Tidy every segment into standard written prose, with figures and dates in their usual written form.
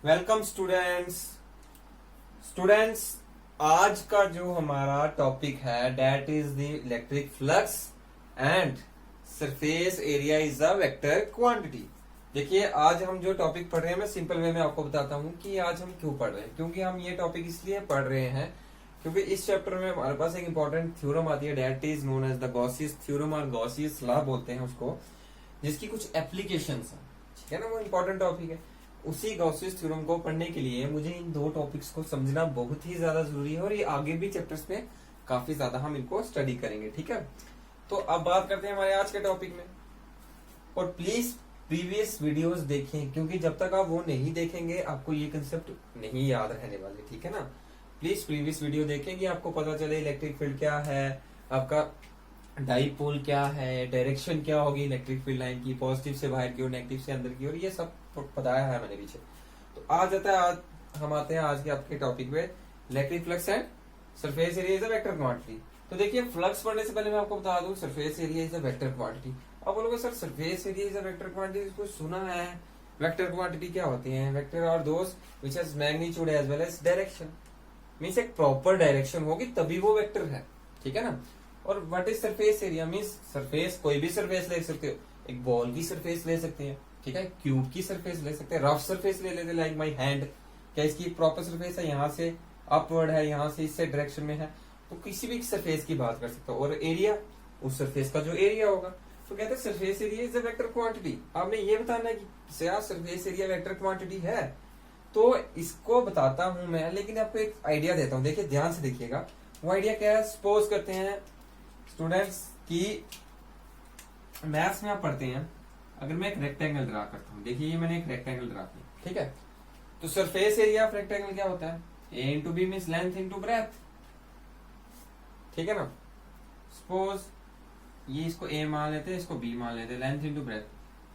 Welcome students. Students, आज का जो हमारा टॉपिक है that is the electric flux and surface area is a vector quantity. देखिए, आज हम जो टॉपिक पढ़ रहे हैं मैं सिंपल वे में आपको बताता हूँ कि आज हम क्यों पढ़ रहे हैं। क्योंकि हम ये टॉपिक इसलिए पढ़ रहे हैं क्योंकि इस चैप्टर में हमारे पास एक इंपॉर्टेंट थ्योरम आती है that is known as the gauss's theorem और गॉसियस लॉ बोलते हैं उसको, जिसकी कुछ एप्लीकेशंस हैं। ठीक है ना, वो इंपॉर्टेंट टॉपिक है। उसी गॉसियस थ्योरम को पढ़ने के लिए मुझे इन दो टॉपिक्स को समझना बहुत ही ज्यादा जरूरी है और ये आगे भी चैप्टर्स में काफी ज्यादा हम इनको स्टडी करेंगे। ठीक है, तो अब बात करते हैं हमारे आज के टॉपिक में। और प्लीज प्रीवियस वीडियोस देखें, क्योंकि जब तक आप वो नहीं देखेंगे आपको ये कंसेप्ट नहीं याद रहने वाले। ठीक है ना, प्लीज प्रीवियस वीडियो देखें कि आपको पता चले इलेक्ट्रिक फील्ड क्या है, आपका डाइपोल क्या है, डायरेक्शन क्या होगी इलेक्ट्रिक फील्ड लाइन की, पॉजिटिव से बाहर की ओर, नेगेटिव से अंदर की ओर, ये सब बताया है मैंने पीछे। तो आज आता है, आज हम आते हैं आज के आपके टॉपिक पे, electric flux and surface area is a vector quantity. तो देखिए, फ्लक्स पढ़ने से पहले मैं आपको बता दूं surface area is a vector quantity. आप बोलोगे sir surface area is a vector quantity, कुछ सुना है? वेक्टर क्वांटिटी क्या होती है? Vector are those which has magnitude as well as direction. Means एक प्रॉपर डायरेक्शन होगी तभी वो वेक्टर है। ठीक है ना। और what is surface area? Means surface, कोई भी सरफेस ले सकते हो। एक बॉल की सरफेस ले सकते हैं, ठीक है, क्यूब की सरफेस ले सकते हैं, रफ सरफेस ले लेते लाइक माई हैंड। क्या इसकी प्रॉपर सरफेस है? यहाँ से अपवर्ड है, यहाँ से इससे डायरेक्शन में है, तो किसी भी सरफेस की बात कर सकते हो। और एरिया, उस सरफेस का जो एरिया होगा। तो कहते हैं surface area is a vector quantity. आपने ये बताना है कि सरफेस एरिया वेक्टर क्वांटिटी है, तो इसको बताता हूं मैं, लेकिन आपको एक आइडिया देता हूं। देखिए, ध्यान से देखिएगा। वो आइडिया क्या है? सपोज करते हैं स्टूडेंट्स की मैथ्स में आप पढ़ते हैं, अगर मैं एक रेक्टेंगल ड्रा करता हूं, देखिए ये मैंने एक रेक्टेंगल ड्रा किया, ठीक है। तो सरफेस एरिया ऑफ रेक्टेंगल क्या होता है? A into B means length into breadth. ठीक है ना। सपोज ये इसको ए मान लेते हैं, इसको बी मान लेते हैं, लेंथ इंटू ब्रेथ।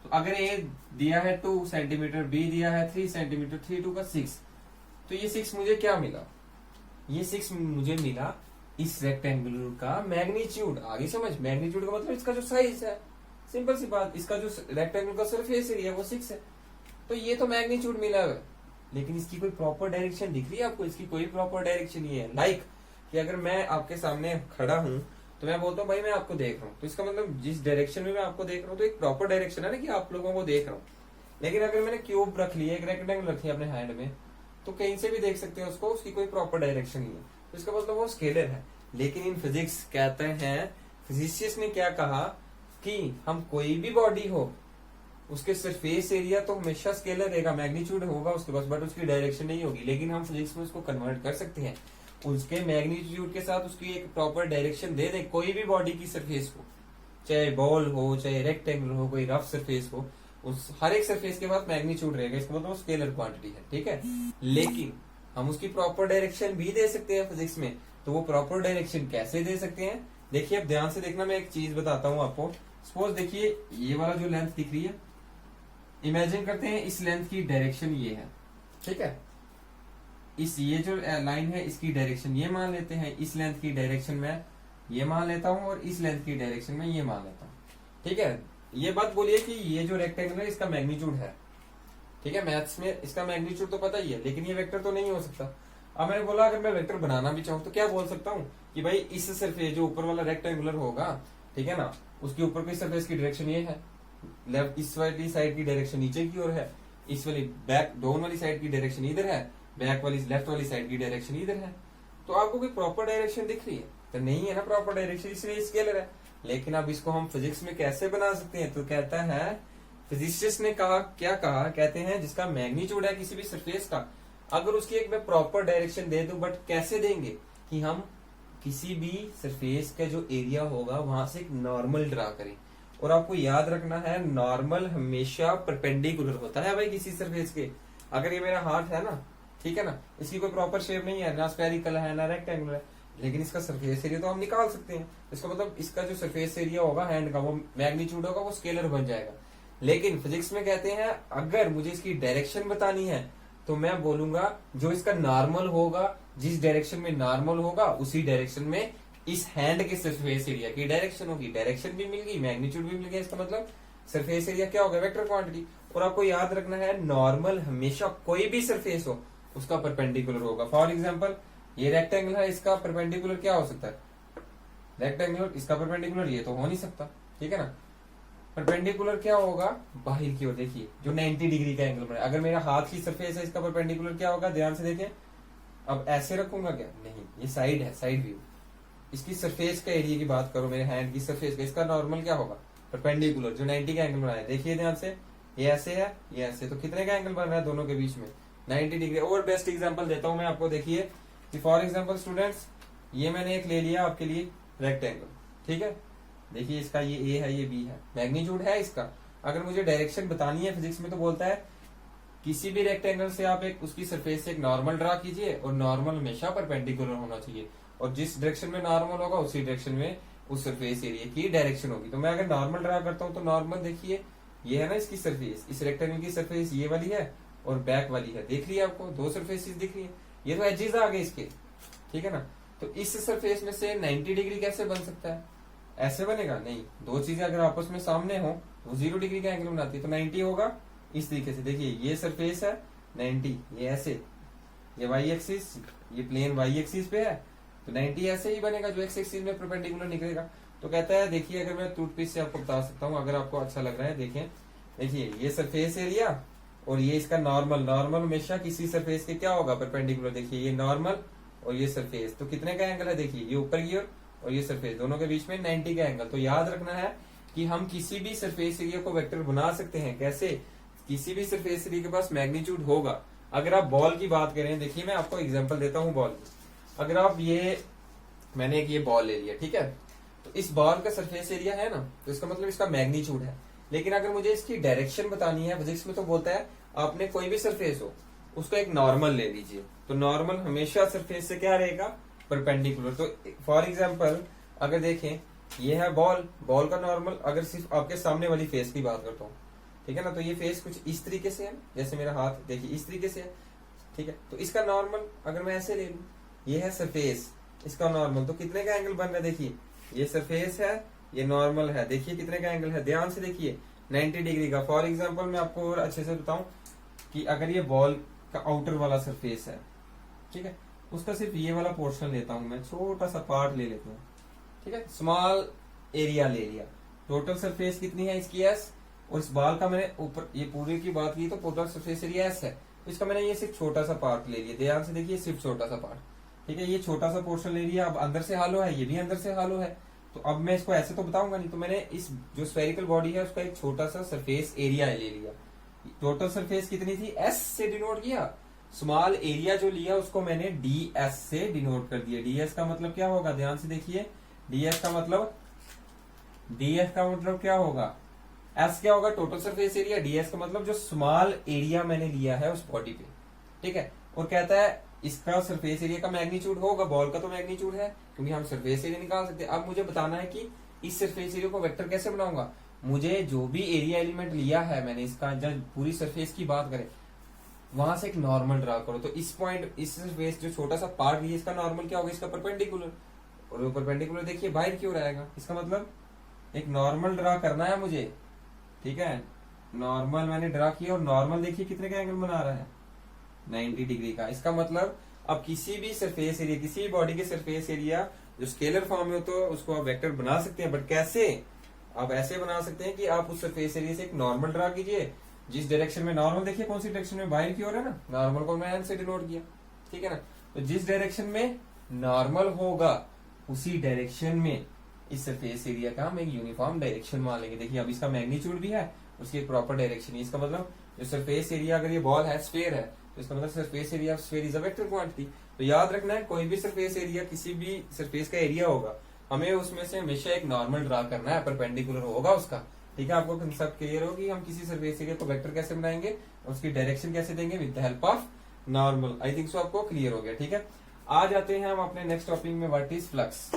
तो अगर ए दिया है 2 सेंटीमीटर, बी दिया है 3 सेंटीमीटर, 3 2 का 6, तो ये 6 मुझे क्या मिला? ये 6 मुझे मिला इस रेक्टेंगुलर का मैग्नीट्यूड। आगे समझ, मैग्नीट्यूड का मतलब इसका जो साइज है। सिंपल सी बात, इसका जो रेक्टेंगल का सरफेस एरिया वो 6 है, तो ये तो मैग्नीट्यूड मिला है। लेकिन इसकी कोई प्रॉपर डायरेक्शन दिख रही है आपको? इसकी कोई प्रॉपर डायरेक्शन नहीं है। लाइक कि अगर मैं आपके सामने खड़ा हूं तो मैं बोलता हूँ भाई मैं आपको देख रहा हूँ, तो इसका मतलब जिस डायरेक्शन में मैं आपको देख रहा हूँ तो एक प्रॉपर डायरेक्शन है ना कि आप लोगों को देख रहा हूँ। लेकिन अगर मैंने क्यूब रख लिया, एक रेक्टेंगल रखी अपने हैंड में, तो कहीं से भी देख सकते हो उसको, उसकी कोई प्रॉपर डायरेक्शन नहीं है, तो इसका मतलब वो स्केलर है। लेकिन इन फिजिक्स कहते हैं, फिजिसिस्ट ने क्या कहा कि हम कोई भी बॉडी हो उसके सरफेस एरिया तो हमेशा स्केलर रहेगा, मैग्नीट्यूड होगा उसके पास, बट उसकी डायरेक्शन नहीं होगी। लेकिन हम फिजिक्स में उसको कन्वर्ट कर सकते हैं, उसके मैग्नीट्यूड के साथ उसकी एक प्रॉपर डायरेक्शन दे दें कोई भी बॉडी की सरफेस को, चाहे बॉल हो, चाहे रेक्टेंगल हो, कोई रफ सरफेस हो, उस हर एक सरफेस के बाद मैग्नीट्यूड रहेगा। इसका मतलब स्केलर क्वांटिटी है, ठीक है। लेकिन हम उसकी प्रॉपर डायरेक्शन भी दे सकते हैं फिजिक्स में। तो वो प्रॉपर डायरेक्शन कैसे दे सकते हैं? देखिए, अब ध्यान से देखना, मैं एक चीज बताता हूँ आपको। सपोज देखिए, ये वाला जो लेंथ दिख रही है, इमेजिन करते हैं इस लेंथ की डायरेक्शन ये है, ठीक है। इस ये जो लाइन है इसकी डायरेक्शन ये मान लेते हैं, इस लेंथ की डायरेक्शन में ये मान लेता हूं, और इस लेंथ की डायरेक्शन में ये मान लेता हूं, ठीक है। ये बात बोलिए कि ये जो रेक्टेंगल है इसका मैग्नीट्यूड है, ठीक है। मैथ्स में इसका मैग्नीट्यूड तो पता ही है, लेकिन ये वेक्टर तो नहीं हो सकता। अब मैंने बोला अगर मैं वेक्टर बनाना भी चाहूँ तो क्या बोल सकता हूँ कि भाई इस सरफेस जो ऊपर वाला रेक्टेंगुलर होगा, ठीक है ना, उसके ऊपर की सरफेस की डायरेक्शन ये है, लेफ्ट इस वाली साइड की डायरेक्शन नीचे की ओर है, इस वाली बैक डाउन वाली साइड की डायरेक्शन इधर है, बैक वाली लेफ्ट वाली साइड की डायरेक्शन इधर है। तो आपको कोई प्रॉपर डायरेक्शन दिख रही है? तो नहीं है ना प्रॉपर डायरेक्शन, इसलिए स्केलर है। लेकिन अब इसको हम फिजिक्स में कैसे बना सकते हैं? तो कहता है, फिजिसिस्ट ने कहा, क्या कहा, कहते हैं जिसका मैग्नीट्यूड है किसी भी सरफेस का, अगर उसकी एक मैं प्रॉपर डायरेक्शन दे दूं, बट कैसे देंगे कि हम किसी भी सरफेस का जो एरिया होगा वहां से एक नॉर्मल ड्रा करें। और आपको याद रखना है, नॉर्मल हमेशा परपेंडिकुलर होता है भाई किसी सरफेस के। अगर ये मेरा हाथ है ना, ठीक है ना, इसकी कोई प्रॉपर शेप नहीं है, ना स्फेरिकल है ना रेक्टेंगुलर है, लेकिन इसका सरफेस एरिया तो हम निकाल सकते हैं। इसका मतलब इसका जो सरफेस एरिया होगा हैंड का, वो मैग्नीट्यूड होगा, वो स्केलर बन जाएगा। लेकिन फिजिक्स में कहते हैं अगर मुझे इसकी डायरेक्शन बतानी है तो मैं बोलूंगा जो इसका नॉर्मल होगा, जिस डायरेक्शन में नॉर्मल होगा उसी डायरेक्शन में इस हैंड के सरफेस एरिया की डायरेक्शन होगी। डायरेक्शन भी मिल गई, मैग्नीट्यूड भी मिल गया, इसका मतलब सरफेस एरिया क्या होगा? Vector quantity. और आपको याद रखना है नॉर्मल हमेशा कोई भी सरफेस हो उसका परपेंडिकुलर होगा। फॉर एग्जाम्पल ये रेक्टेंगल है, इसका परपेंडिकुलर क्या हो सकता है, रेक्टेंगुलर, इसका परपेंडिकुलर ये तो हो नहीं सकता, ठीक है ना। परपेंडिकुलर क्या होगा, बाहर की ओर देखिए जो 90 डिग्री का एंगल बना। अगर मेरा हाथ की सरफेस है इसका परपेंडिकुलर क्या होगा, ध्यान से देखें। अब ऐसे रखूंगा क्या, नहीं, ये साइड है, साइड व्यू। इसकी सरफेस का एरिया की बात करो, मेरे हैंड की सरफेस का, इसका नॉर्मल क्या होगा, परपेंडिकुलर, जो 90 का एंगल बनाया। देखिए ध्यान से, ये ऐसे है, ये ऐसे, तो कितने का एंगल बन रहा है दोनों के बीच में, 90 डिग्री। और बेस्ट एग्जाम्पल देता हूं मैं आपको, देखिए कि फॉर एग्जाम्पल स्टूडेंट्स, ये मैंने एक ले लिया आपके लिए रेक्टेंगल, ठीक है। देखिए इसका ये ए है, ये बी है, मैग्नीट्यूड है इसका। अगर मुझे डायरेक्शन बतानी है फिजिक्स में तो बोलता है किसी भी रेक्टेंगल से आप एक उसकी सरफेस से एक नॉर्मल ड्रा कीजिए और नॉर्मल हमेशा परपेंडिकुलर होना चाहिए, और जिस डायरेक्शन में नॉर्मल होगा उसी डायरेक्शन में उस सरफेस एरिया की डायरेक्शन होगी। तो मैं अगर नॉर्मल ड्रा करता हूं तो नॉर्मल देखिए ये है ना इसकी सरफेस, इस रेक्टेंगल की सरफेस ये वाली है और बैक वाली है, देख रही है आपको, दो सरफेसेस दिख रही है, ये तो एजेस आ गए इसके, ठीक है ना। तो इस सरफेस में से 90 डिग्री कैसे बन सकता है, ऐसे बनेगा नहीं। दो चीजें अगर आपस में सामने हो तो 0 डिग्री का एंगल बनाती है, तो 90 होगा इस तरीके से। देखिए ये सरफेस है 90, ये ऐसे, ये वाई एक्सिस, ये प्लेन वाई एक्सिस पे है, तो 90 ऐसे ही बनेगा जो एक्स एक्सिस में परपेंडिकुलर निकलेगा। तो कहता है देखिए, अगर मैं टूथपिक से आपको बता सकता हूँ, अगर आपको अच्छा लग रहा है देखें, देखिए ये सरफेस एरिया और ये इसका नॉर्मल, नॉर्मल हमेशा किसी सरफेस के क्या होगा, परपेंडिकुलर। देखिए ये नॉर्मल और ये सरफेस, तो कितने का एंगल है, देखिए ये ऊपर की ओर और ये सरफेस, दोनों के बीच में 90 का एंगल। तो याद रखना है कि हम किसी भी सरफेस एरिया को वेक्टर बना सकते हैं, कैसे, किसी भी सरफेस एरिया के पास मैग्नीट्यूड होगा। अगर आप बॉल की बात करें, देखिए मैं आपको एग्जांपल देता हूं बॉल की। अगर आप ये, मैंने एक ये बॉल ले लिया, ठीक है, तो इस बॉल का सरफेस एरिया है ना, तो इसका मतलब इसका मैग्नीट्यूड है। लेकिन अगर मुझे इसकी डायरेक्शन बतानी है, फिजिक्स में तो बोलता है आपने कोई भी सरफेस हो उसका एक नॉर्मल ले लीजिए, तो नॉर्मल हमेशा सरफेस से क्या रहेगा, परपेंडिकुलर। तो फॉर एग्जांपल अगर देखें ये है बॉल, बॉल का नॉर्मल, अगर सिर्फ आपके सामने वाली फेस की बात करता हूँ, ठीक है ना, तो ये फेस कुछ इस तरीके से है, जैसे मेरा हाथ देखिए इस तरीके से है, ठीक है। तो इसका नॉर्मल अगर मैं ऐसे ले लूं, ये है सरफेस, इसका नॉर्मल, तो कितने का एंगल बन रहा है, देखिए ये सरफेस है, ये नॉर्मल है, देखिए कितने का एंगल है, ध्यान से देखिए 90 डिग्री का। फॉर एग्जाम्पल मैं आपको और अच्छे से बताऊं कि अगर ये बॉल का आउटर वाला सरफेस है, ठीक है, उसका सिर्फ ये वाला पोर्शन लेता हूं मैं, छोटा सा पार्ट ले लेता हूँ, ठीक है, स्मॉल एरिया ले लिया। टोटल सरफेस कितनी है इसकी, एस, और इस बॉल का मैंने ऊपर ये पूरे की बात की तो टोटल सरफेस एरिया एस है, तो इसका मैंने ये सिर्फ छोटा सा पार्ट ले लिया, ध्यान से देखिए सिर्फ छोटा सा पार्ट, ठीक है, ये छोटा सा पोर्शन ले लिया। अब अंदर से हालो है, ये भी अंदर से हालो है, तो अब मैं इसको ऐसे तो बताऊंगा नहीं, तो मैंने इस जो स्फेरिकल बॉडी है उसका एक छोटा सा सरफेस एरिया ले लिया। टोटल सरफेस कितनी थी, एस से डिनोट किया, स्मॉल एरिया जो लिया उसको मैंने डी एस से डिनोट कर दिया। डी एस का मतलब क्या होगा, ध्यान से देखिए, डी एस का मतलब क्या होगा, एस क्या होगा, टोटल सरफेस एरिया, डीएस का मतलब जो स्मॉल एरिया मैंने लिया है उस बॉडी पे, ठीक है। और कहता है इसका सरफेस एरिया का मैग्नीट्यूड होगा, बॉल का तो मैग्नीट्यूड है क्योंकि हम सरफेस एरिया निकाल सकते हैं। अब मुझे बताना है कि इस सरफेस एरिया को वेक्टर कैसे बनाऊंगा। मुझे जो भी एरिया एलिमेंट लिया है मैंने इसका, जब पूरी सरफेस की बात करें, वहां से एक नॉर्मल ड्रा करो, तो इस पॉइंट, इस सरफेस जो छोटा सा पार्ट लिया इसका नॉर्मल क्या होगा, इसका परपेंडिकुलर, और वो परपेंडिकुलर देखिए बाहर की ओर आएगा, इसका मतलब एक नॉर्मल ड्रा करना है मुझे, ठीक है। नॉर्मल मैंने ड्रा किया और नॉर्मल देखिए कितने का एंगल बना रहा है, 90 डिग्री का। इसका मतलब अब किसी भी सरफेस एरिया, किसी भी बॉडी के सरफेस एरिया जो स्केलर फॉर्म में हो तो उसको आप वेक्टर बना सकते हैं, बट कैसे, आप ऐसे बना सकते हैं कि आप उस सरफेस एरिया से एक नॉर्मल ड्रा कीजिए, जिस डायरेक्शन में नॉर्मल, देखिए कौन सी डायरेक्शन में, बाहर की ओर है ना, नॉर्मल को मैं एन से डिनोट किया, ठीक है ना। तो जिस डायरेक्शन में नॉर्मल होगा उसी डायरेक्शन में इस सरफेस एरिया का हम एक यूनिफॉर्म डायरेक्शन मान लेंगे। देखिए अब इसका मैग्नीट्यूड भी है, उसकी एक प्रॉपर डायरेक्शन है। इसका मतलब जो सरफेस एरिया, अगर ये बॉल है, स्फीयर है, तो इसका मतलब surface area of sphere is a vector quantity. तो याद रखना है कोई भी सरफेस एरिया, किसी भी सरफेस का एरिया होगा, हमें उसमें से हमेशा एक नॉर्मल ड्रा करना है, परपेंडिकुलर होगा उसका, ठीक है। आपको कंसेप्ट क्लियर हो कि हम किसी सरफेस एरिया को वेक्टर कैसे बनाएंगे, उसकी डायरेक्शन कैसे देंगे, with the help of normal. I think so आपको क्लियर हो गया, ठीक है। आ जाते हैं हम अपने नेक्स्ट टॉपिक में, व्हाट इज फ्लक्स।